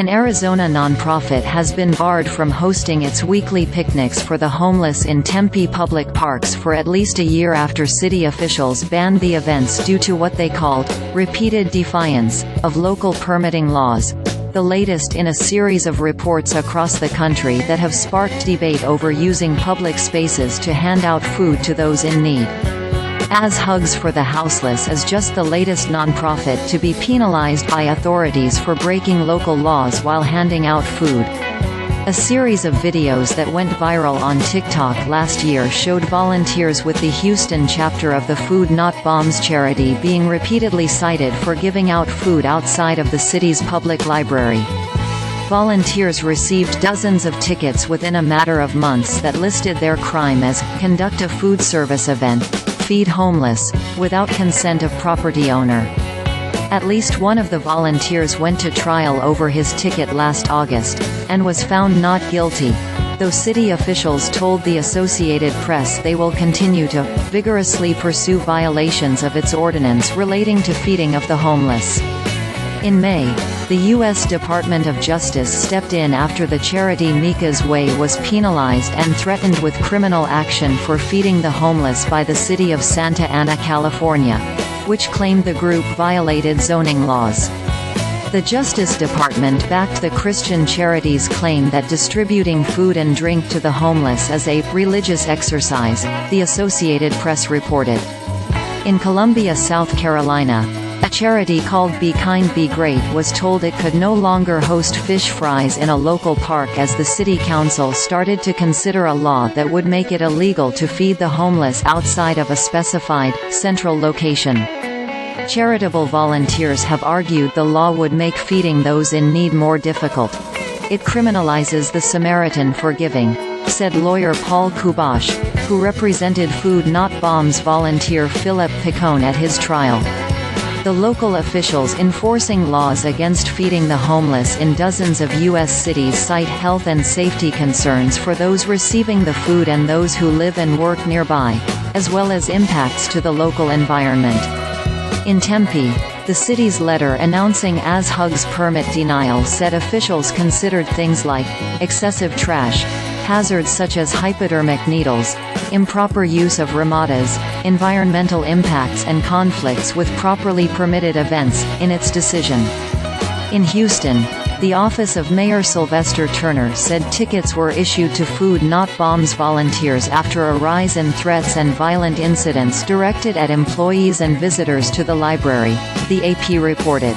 An Arizona nonprofit has been barred from hosting its weekly picnics for the homeless in Tempe public parks for at least a year after city officials banned the events due to what they called repeated defiance of local permitting laws, the latest in a series of reports across the country that have sparked debate over using public spaces to hand out food to those in need. As Hugs for the Houseless is just the latest nonprofit to be penalized by authorities for breaking local laws while handing out food. A series of videos that went viral on TikTok last year showed volunteers with the Houston chapter of the Food Not Bombs charity being repeatedly cited for giving out food outside of the city's public library. Volunteers received dozens of tickets within a matter of months that listed their crime as conduct a food service event, feed homeless, without consent of property owner. At least one of the volunteers went to trial over his ticket last August, and was found not guilty, though city officials told the Associated Press they will continue to vigorously pursue violations of its ordinance relating to feeding of the homeless. In May, the U.S. Department of Justice stepped in after the charity Mika's Way was penalized and threatened with criminal action for feeding the homeless by the city of Santa Ana, California, which claimed the group violated zoning laws. The Justice Department backed the Christian charity's claim that distributing food and drink to the homeless is a religious exercise, the Associated Press reported. In Columbia, South Carolina, a charity called Be Kind Be Great was told it could no longer host fish fries in a local park as the city council started to consider a law that would make it illegal to feed the homeless outside of a specified, central location. Charitable volunteers have argued the law would make feeding those in need more difficult. It criminalizes the Samaritan for giving, said lawyer Paul Kubash, who represented Food Not Bombs volunteer Philip Picone at his trial. The local officials enforcing laws against feeding the homeless in dozens of U.S. cities cite health and safety concerns for those receiving the food and those who live and work nearby, as well as impacts to the local environment. In Tempe, the city's letter announcing As Hugs permit denial said officials considered things like excessive trash, hazards such as hypodermic needles, improper use of ramadas, environmental impacts and conflicts with properly permitted events, in its decision. In Houston, the office of Mayor Sylvester Turner said tickets were issued to Food Not Bombs volunteers after a rise in threats and violent incidents directed at employees and visitors to the library, the AP reported.